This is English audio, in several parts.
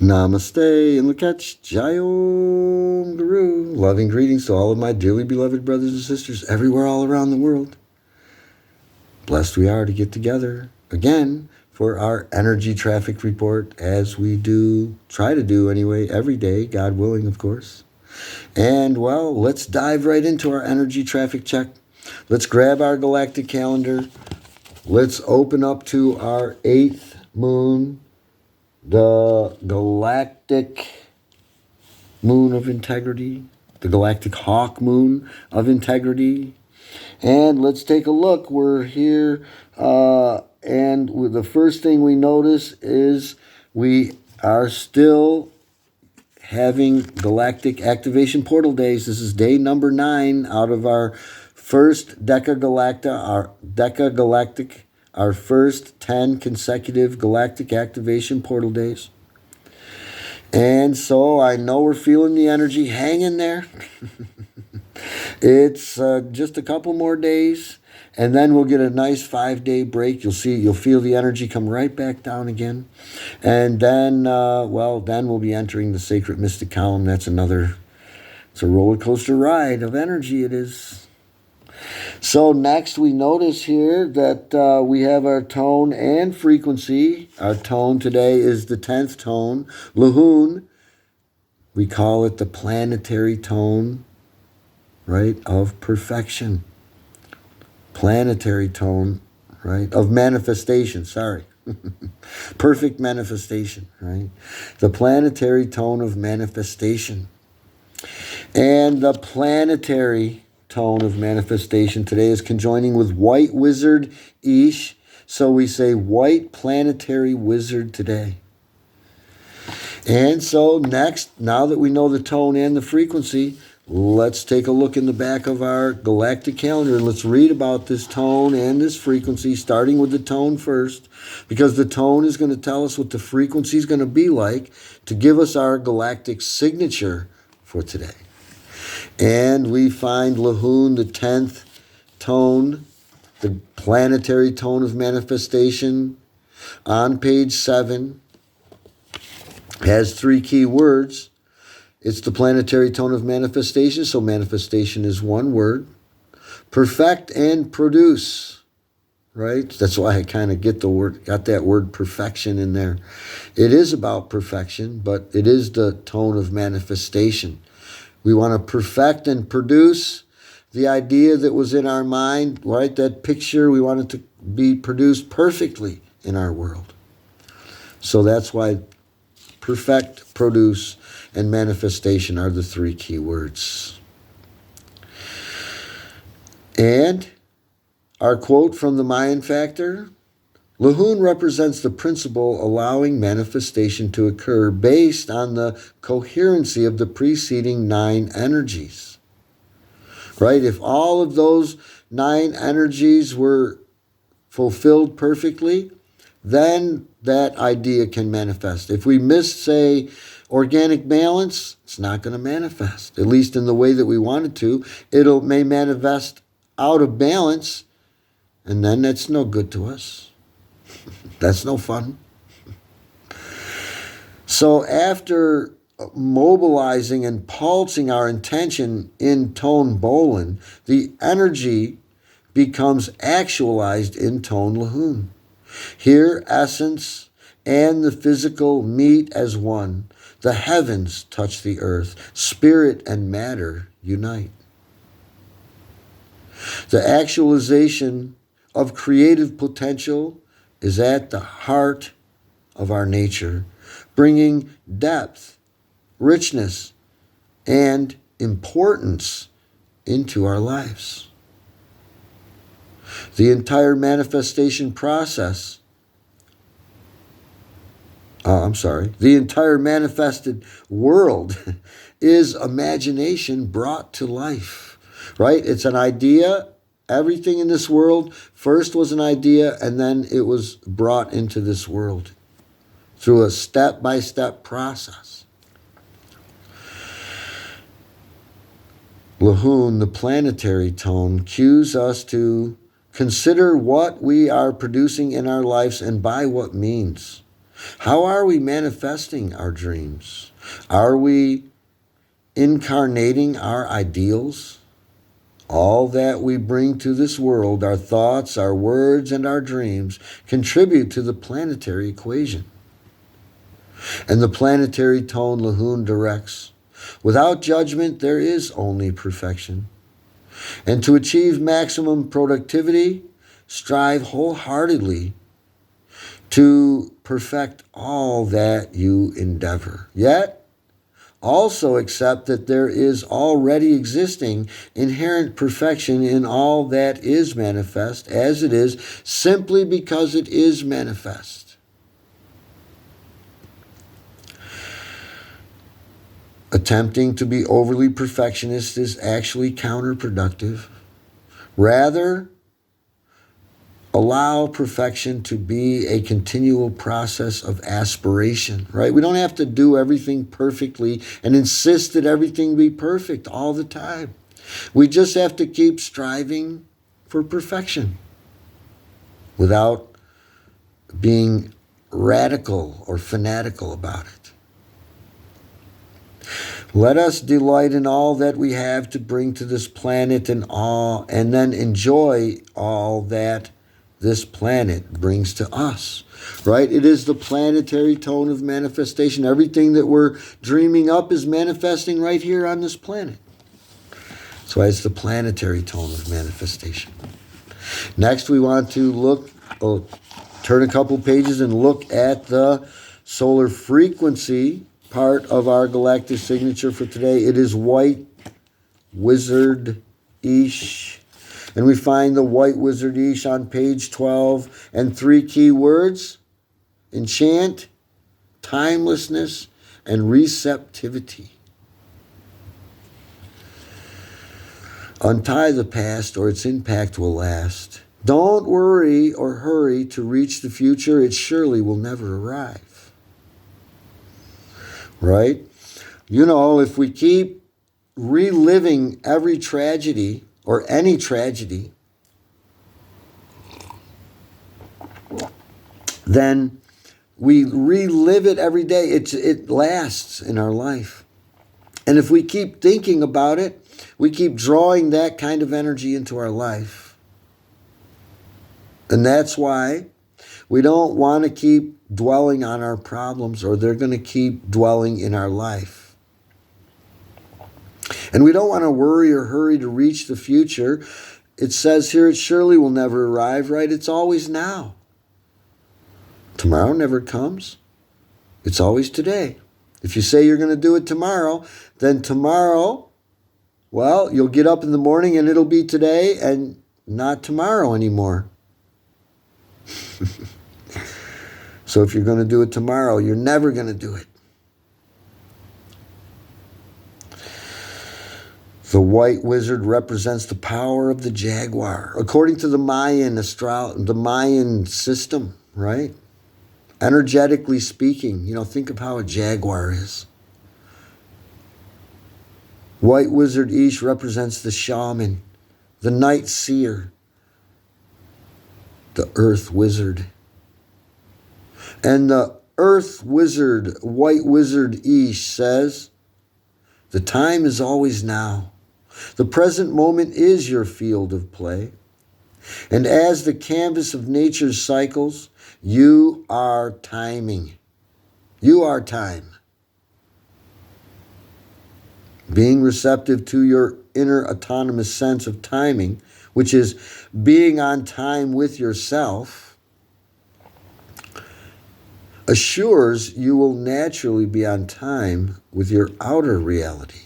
Namaste and Lakach Jayom Guru. Loving greetings to all of my dearly beloved brothers and sisters everywhere all around the world. Blessed we are to get together again for our energy traffic report, as we do, try to do anyway, every day, God willing, of course. And well, let's dive right into our energy traffic check. Let's grab our galactic calendar. Let's open up to our 8th moon, the galactic moon of integrity, the galactic hawk moon of integrity. And let's take a look. We're here, and the first thing we notice is we are still having galactic activation portal days. This is day number 9 out of our first Deca Galactic, our first 10 consecutive galactic activation portal days. And so I know we're feeling the energy. Hang in there. It's just a couple more days, and then we'll get a nice 5-day break. You'll feel the energy come right back down again. And then, then we'll be entering the sacred mystic column. It's a roller coaster ride of energy, it is. So next we notice here that we have our tone and frequency. Our tone today is the 10th tone, LAHUN. We call it the planetary tone, right, of perfection. Planetary tone, right, of manifestation, sorry. Perfect manifestation, right? The planetary tone of manifestation. And the planetary tone of manifestation today is conjoining with white wizard Ish. So we say white planetary wizard today. And so next, now that we know the tone and the frequency, let's take a look in the back of our galactic calendar and let's read about this tone and this frequency, starting with the tone first, because the tone is going to tell us what the frequency is going to be like to give us our galactic signature for today. And we find LAHUN, the 10th tone, the planetary tone of manifestation, on page 7, has 3 key words. It's the planetary tone of manifestation, so manifestation is one word. Perfect and produce, right? That's why I kind of got that word perfection in there. It is about perfection, but it is the tone of manifestation. We want to perfect and produce the idea that was in our mind, right? That picture, we want it to be produced perfectly in our world. So that's why perfect, produce, and manifestation are the 3 key words. And our quote from the Mayan Factor, LAHUN represents the principle allowing manifestation to occur based on the coherency of the preceding 9 energies. Right? If all of those 9 energies were fulfilled perfectly, then that idea can manifest. If we miss, say, organic balance, it's not going to manifest, at least in the way that we want it to. It may manifest out of balance, and then that's no good to us. That's no fun. So after mobilizing and pulsing our intention in tone Bolin, the energy becomes actualized in tone LAHUN. Here, essence and the physical meet as one. The heavens touch the earth. Spirit and matter unite. The actualization of creative potential is at the heart of our nature, bringing depth, richness, and importance into our lives. The entire manifestation process, the entire manifested world is imagination brought to life, right? It's an idea. Everything in this world first was an idea, and then it was brought into this world through a step-by-step process. LAHUN, the planetary tone, cues us to consider what we are producing in our lives and by what means. How are we manifesting our dreams? Are we incarnating our ideals? All that we bring to this world, our thoughts, our words, and our dreams, contribute to the planetary equation. And the planetary tone LAHUN directs. Without judgment, there is only perfection. And to achieve maximum productivity, strive wholeheartedly to perfect all that you endeavor. Yet, also accept that there is already existing inherent perfection in all that is manifest as it is, simply because it is manifest. Attempting to be overly perfectionist is actually counterproductive. Rather, allow perfection to be a continual process of aspiration, right? We don't have to do everything perfectly and insist that everything be perfect all the time. We just have to keep striving for perfection without being radical or fanatical about it. Let us delight in all that we have to bring to this planet and then enjoy all that this planet brings to us, right? It is the planetary tone of manifestation. Everything that we're dreaming up is manifesting right here on this planet. So it's the planetary tone of manifestation. Next, we want to turn a couple pages and look at the solar frequency part of our galactic signature for today. It is white wizard-ish. And we find the white wizard-ish on page 12 and 3 key words: enchant, timelessness, and receptivity. Untie the past or its impact will last. Don't worry or hurry to reach the future. It surely will never arrive. Right? You know, if we keep reliving every tragedy or any tragedy, then we relive it every day. It lasts in our life. And if we keep thinking about it, we keep drawing that kind of energy into our life. And that's why we don't want to keep dwelling on our problems, or they're going to keep dwelling in our life. And we don't want to worry or hurry to reach the future. It says here, it surely will never arrive, right? It's always now. Tomorrow never comes. It's always today. If you say you're going to do it tomorrow, then tomorrow, well, you'll get up in the morning and it'll be today and not tomorrow anymore. So if you're going to do it tomorrow, you're never going to do it. The white wizard represents the power of the jaguar. According to the Mayan system, right? Energetically speaking, think of how a jaguar is. White wizard-ish represents the shaman, the night seer, the earth wizard. And the earth wizard, white wizard-ish, says, the time is always now. The present moment is your field of play. And as the canvas of nature's cycles, you are timing. You are time. Being receptive to your inner autonomous sense of timing, which is being on time with yourself, assures you will naturally be on time with your outer reality.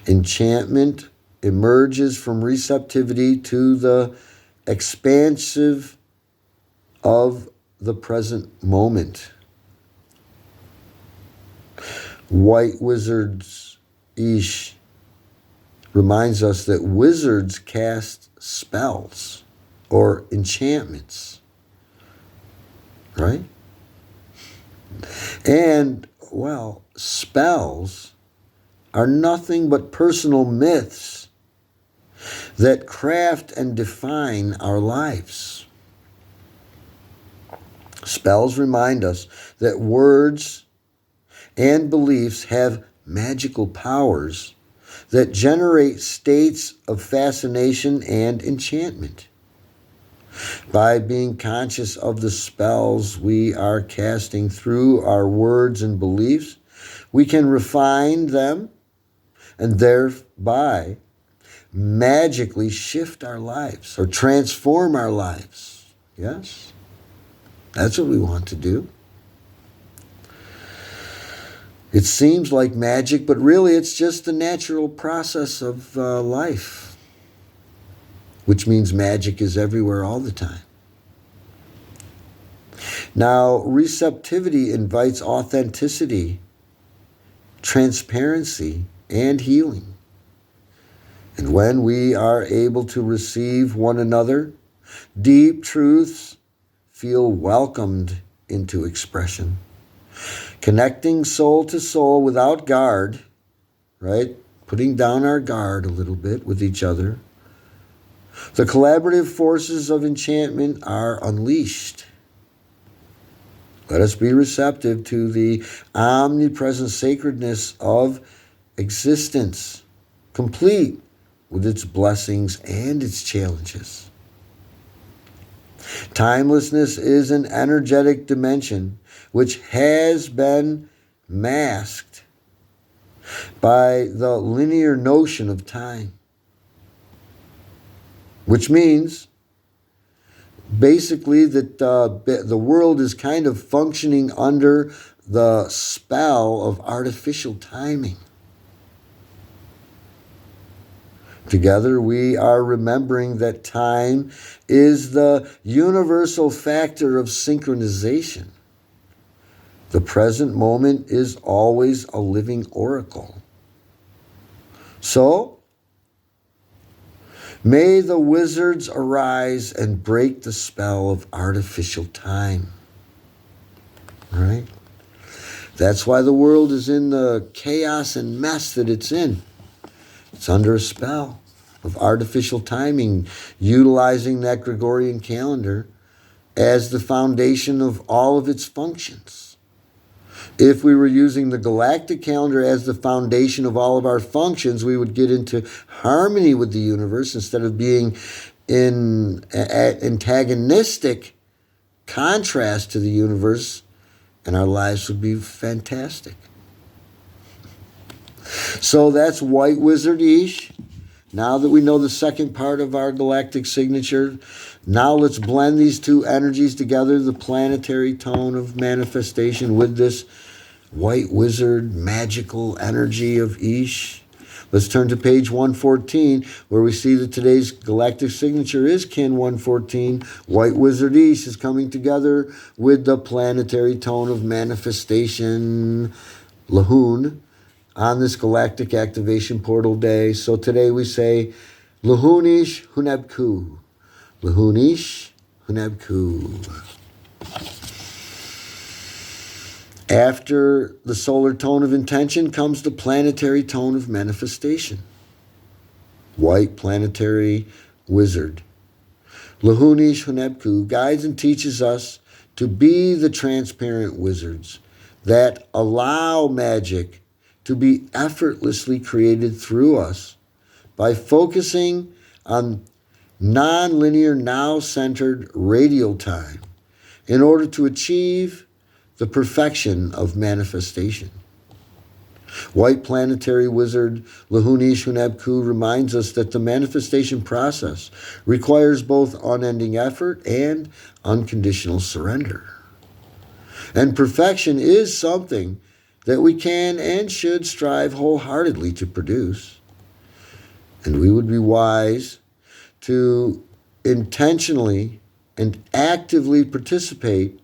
Enchantment emerges from receptivity to the expansive of the present moment. White wizards-ish reminds us that wizards cast spells or enchantments, right? And, spells are nothing but personal myths that craft and define our lives. Spells remind us that words and beliefs have magical powers that generate states of fascination and enchantment. By being conscious of the spells we are casting through our words and beliefs, we can refine them and thereby magically shift our lives or transform our lives. Yes? That's what we want to do. It seems like magic, but really it's just the natural process of life, which means magic is everywhere all the time. Now, receptivity invites authenticity, transparency, and healing. And when we are able to receive one another, deep truths feel welcomed into expression. Connecting soul to soul without guard, right? Putting down our guard a little bit with each other. The collaborative forces of enchantment are unleashed. Let us be receptive to the omnipresent sacredness of existence, complete with its blessings and its challenges. Timelessness is an energetic dimension which has been masked by the linear notion of time, which means basically that the world is kind of functioning under the spell of artificial timing. Together we are remembering that time is the universal factor of synchronization. The present moment is always a living oracle. So, may the wizards arise and break the spell of artificial time. Right? That's why the world is in the chaos and mess that it's in. It's under a spell of artificial timing, utilizing that Gregorian calendar as the foundation of all of its functions. If we were using the galactic calendar as the foundation of all of our functions, we would get into harmony with the universe instead of being in antagonistic contrast to the universe, and our lives would be fantastic. So that's White Wizard Ish. Now that we know the second part of our galactic signature, now let's blend these two energies together, the planetary tone of manifestation with this white wizard magical energy of Ish. Let's turn to page 114, where we see that today's galactic signature is Kin 114. White Wizard Ish is coming together with the planetary tone of manifestation, LAHUN, on this galactic activation portal day. So today we say, LAHUN Ish HUNAB Ku. LAHUN Ish HUNAB Ku. After the solar tone of intention comes the planetary tone of manifestation. White planetary wizard. LAHUN Ish HUNAB Ku guides and teaches us to be the transparent wizards that allow magic to be effortlessly created through us by focusing on non-linear, now-centered radial time in order to achieve the perfection of manifestation. White planetary wizard LAHUN Ish HUNAB Ku reminds us that the manifestation process requires both unending effort and unconditional surrender. And perfection is something that we can and should strive wholeheartedly to produce. And we would be wise to intentionally and actively participate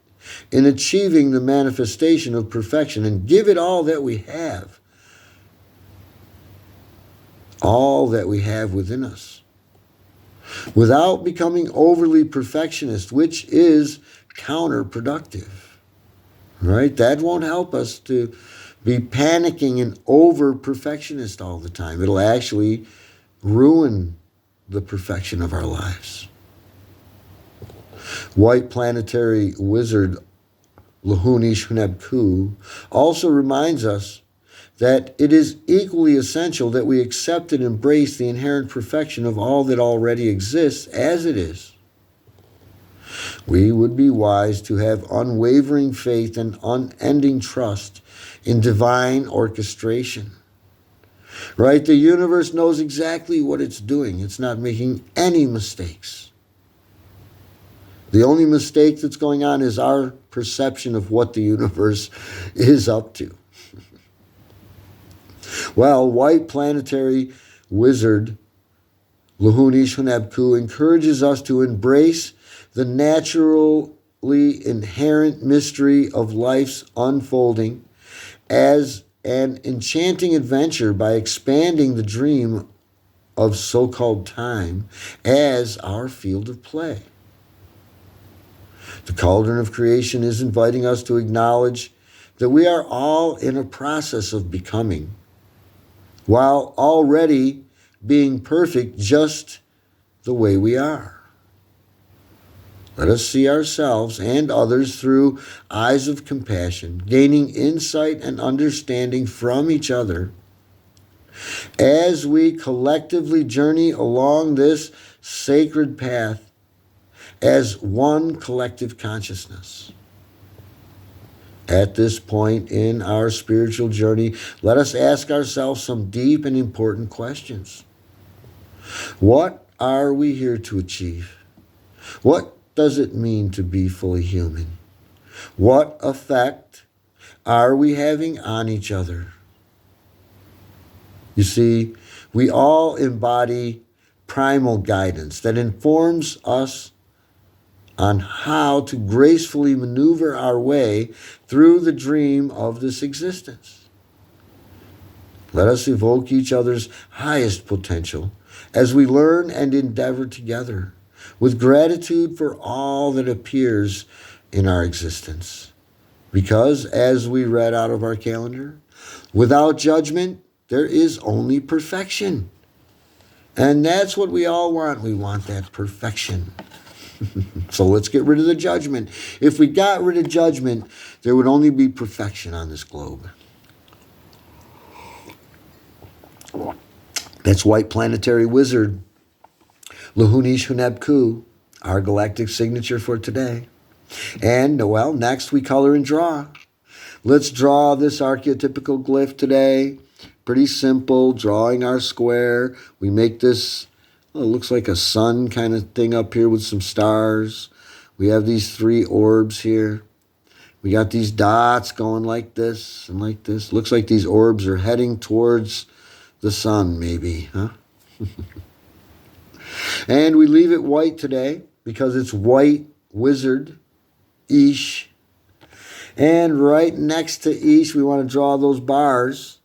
in achieving the manifestation of perfection and give it all that we have within us, without becoming overly perfectionist, which is counterproductive. Right? That won't help us to be panicking and over-perfectionist all the time. It'll actually ruin the perfection of our lives. White planetary wizard LAHUN Ish HUNAB Ku, also reminds us that it is equally essential that we accept and embrace the inherent perfection of all that already exists as it is. We would be wise to have unwavering faith and unending trust in divine orchestration. Right? The universe knows exactly what it's doing. It's not making any mistakes. The only mistake that's going on is our perception of what the universe is up to. Well, white planetary wizard LAHUN Ish HUNAB Ku encourages us to embrace the naturally inherent mystery of life's unfolding as an enchanting adventure by expanding the dream of so-called time as our field of play. The cauldron of creation is inviting us to acknowledge that we are all in a process of becoming, while already being perfect just the way we are. Let us see ourselves and others through eyes of compassion, gaining insight and understanding from each other as we collectively journey along this sacred path as one collective consciousness. At this point in our spiritual journey, let us ask ourselves some deep and important questions. What are we here to achieve? What does it mean to be fully human? What effect are we having on each other? You see, we all embody primal guidance that informs us on how to gracefully maneuver our way through the dream of this existence. Let us evoke each other's highest potential as we learn and endeavor together with gratitude for all that appears in our existence. Because, as we read out of our calendar, without judgment, there is only perfection. And that's what we all want. We want that perfection. So let's get rid of the judgment. If we got rid of judgment, there would only be perfection on this globe. That's white planetary wizard LAHUN Ish HUNAB Ku, our galactic signature for today. And, well, next we color and draw. Let's draw this archetypical glyph today. Pretty simple, drawing our square. We make this, well, it looks like a sun kind of thing up here with some stars. We have these three orbs here. We got these dots going like this and like this. Looks like these orbs are heading towards the sun, maybe, huh? And we leave it white today because it's white wizard Ish. And right next to Ish, we want to draw those bars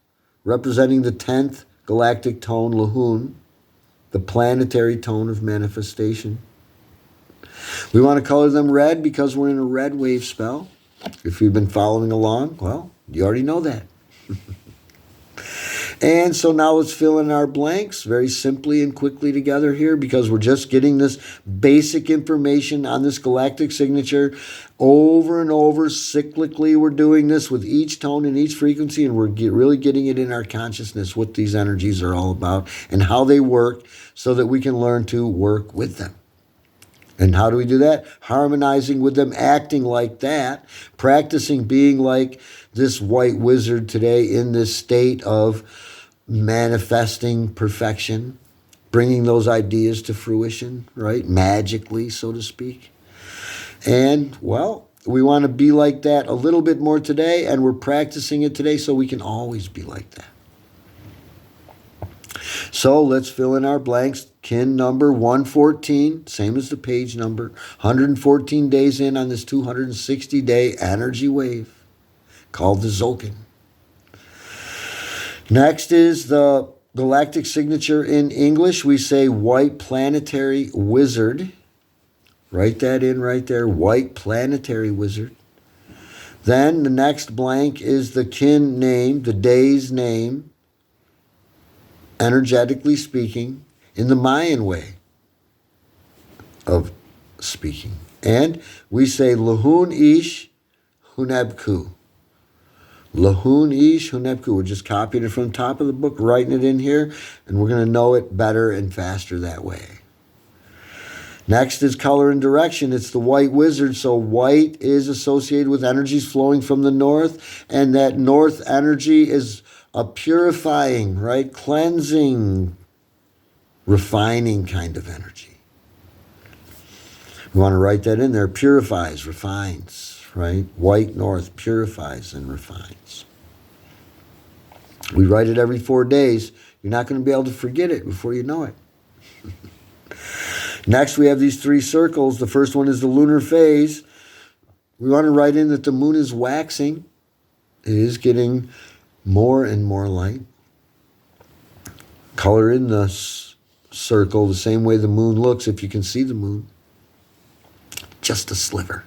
representing the 10th galactic tone, LAHUN, the planetary tone of manifestation. We want to color them red because we're in a red wave spell. If you've been following along, well, you already know that. And so now let's fill in our blanks very simply and quickly together here because we're just getting this basic information on this galactic signature over and over. Cyclically, we're doing this with each tone and each frequency, and we're really getting it in our consciousness what these energies are all about and how they work so that we can learn to work with them. And how do we do that? Harmonizing with them, acting like that, practicing being like this white wizard today in this state of manifesting perfection, bringing those ideas to fruition, right? Magically, so to speak. And, well, we want to be like that a little bit more today, and we're practicing it today so we can always be like that. So let's fill in our blanks. Kin number 114, same as the page number. 114 days in on this 260-day energy wave called the Zolkin. Next is the galactic signature in English. We say white planetary wizard. Write that in right there, white planetary wizard. Then the next blank is the kin name, the day's name, energetically speaking, in the Mayan way of speaking. And we say LAHUN Ish HUNAB. LAHUN ish HUNAB. We're just copying it from the top of the book, writing it in here, and we're going to know it better and faster that way. Next is color and direction. It's the white wizard. So white is associated with energies flowing from the north, and that north energy is a purifying, right? Cleansing, refining kind of energy. We want to write that in there. Purifies, refines, right? White north purifies and refines. We write it every 4 days. You're not going to be able to forget it before you know it. Next, we have these 3 circles. The first one is the lunar phase. We want to write in that the moon is waxing. It is getting more and more light. Color in the circle the same way the moon looks if you can see the moon. Just a sliver.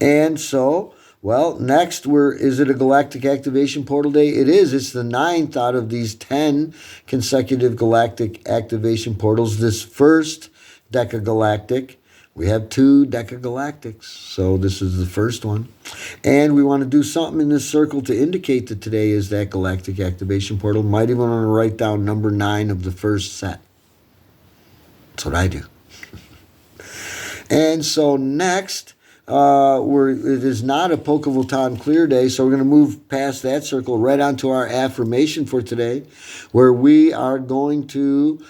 And so, well, next, is it a galactic activation portal day? It is. It's the 9th out of these 10 consecutive galactic activation portals. This first decagalactic, we have 2 decagalactics. So this is the first one. And we want to do something in this circle to indicate that today is that galactic activation portal. Might even want to write down number 9 of the first set. That's what I do. And so next, it is not a Pocahontas clear day, so we're going to move past that circle right onto our affirmation for today, where we are going to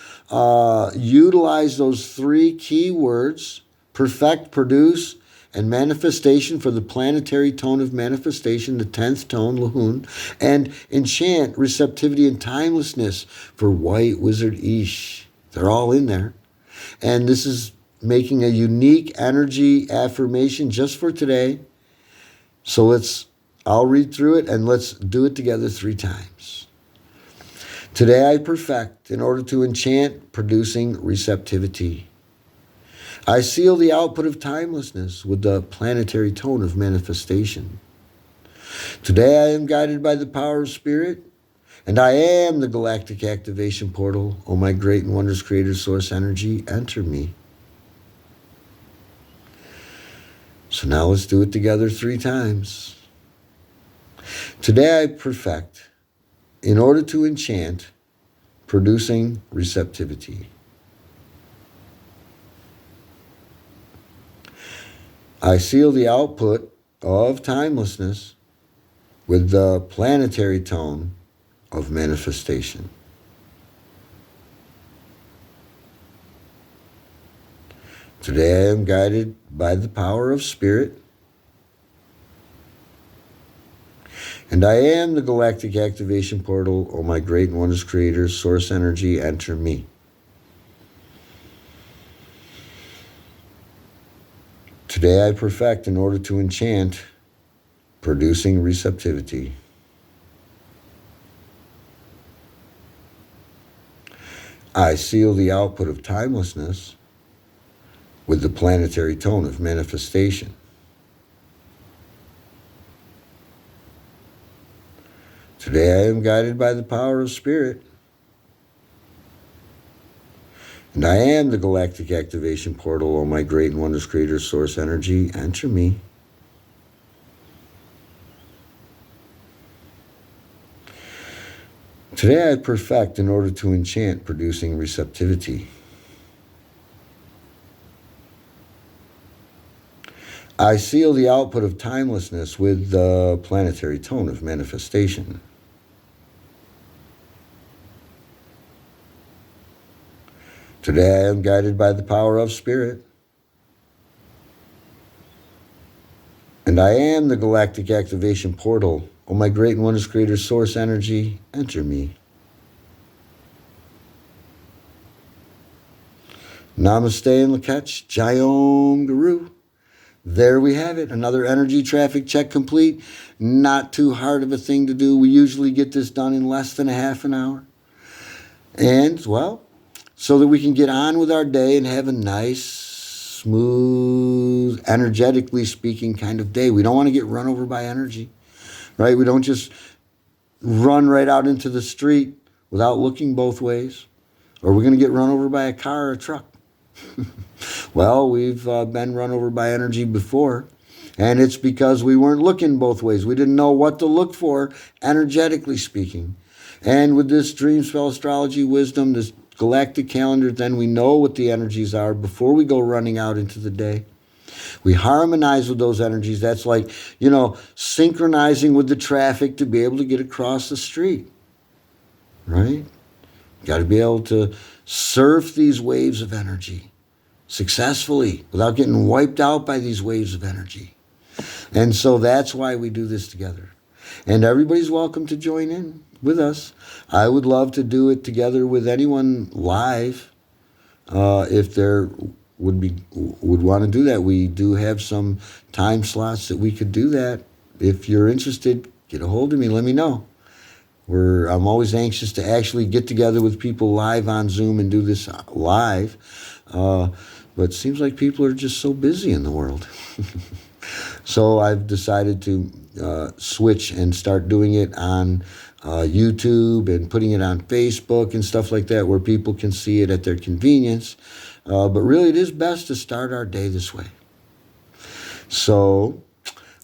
utilize those 3 key words: perfect, produce, and manifestation for the planetary tone of manifestation, the 10th tone, LAHUN, and enchant, receptivity, and timelessness for white wizard Ish. They're all in there. And this is making a unique energy affirmation just for today. So I'll read through it and let's do it together 3 times. Today I perfect in order to enchant, producing receptivity. I seal the output of timelessness with the planetary tone of manifestation. Today I am guided by the power of spirit, and I am the galactic activation portal. Oh, my great and wondrous creator source energy, enter me. So now let's do it together 3 times. Today I perfect in order to enchant, producing receptivity. I seal the output of timelessness with the planetary tone of manifestation. Today I am guided by the power of spirit, and I am the galactic activation portal. Oh, my great and wondrous creator, source energy, enter me. Today I perfect in order to enchant, producing receptivity. I seal the output of timelessness with the planetary tone of manifestation. Today I am guided by the power of spirit, and I am the galactic activation portal. Oh, my great and wondrous creator, source energy, enter me. Today I perfect in order to enchant, producing receptivity. I seal the output of timelessness with the planetary tone of manifestation. Today I am guided by the power of spirit, and I am the galactic activation portal. Oh, my great and wondrous creator, source energy, enter me. Namaste and Lakach, Jayom Guru. There we have it. Another energy traffic check complete. Not too hard of a thing to do. We usually get this done in less than a half an hour. And, well, so that we can get on with our day and have a nice, smooth, energetically speaking kind of day. We don't want to get run over by energy, right? We don't just run right out into the street without looking both ways, or we're going to get run over by a car or a truck. Well, we've been run over by energy before, And it's because we weren't looking both ways. We didn't know what to look for, energetically speaking. And with this dream spell astrology wisdom, this galactic calendar, then we know what the energies are before we go running out into the day. We harmonize with those energies. That's like, synchronizing with the traffic to be able to get across the street, right? Got to be able to surf these waves of energy successfully without getting wiped out by these waves of energy. And so that's why we do this together. And everybody's welcome to join in with us. I would love to do it together with anyone live if there would want to do that. We do have some time slots that we could do that. If you're interested, get a hold of me. Let me know. I'm always anxious to actually get together with people live on Zoom and do this live. But it seems like people are just so busy in the world. So I've decided to switch and start doing it on YouTube and putting it on Facebook and stuff like that where people can see it at their convenience. But really it is best to start our day this way. So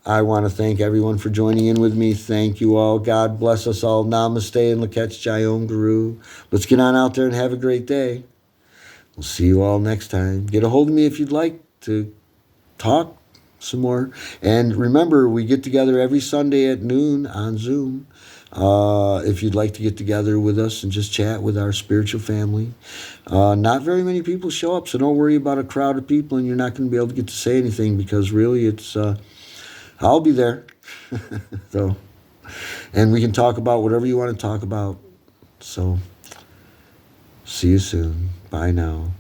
I want to thank everyone for joining in with me. Thank you all. God bless us all. Namaste and Lakach Jayom Guru. Let's get on out there and have a great day. We'll see you all next time. Get a hold of me if you'd like to talk some more. And remember, we get together every Sunday at noon on Zoom. If you'd like to get together with us and just chat with our spiritual family. Not very many people show up, so don't worry about a crowd of people and you're not going to be able to get to say anything because really it's... I'll be there. So, and we can talk about whatever you want to talk about. So, see you soon. Bye now.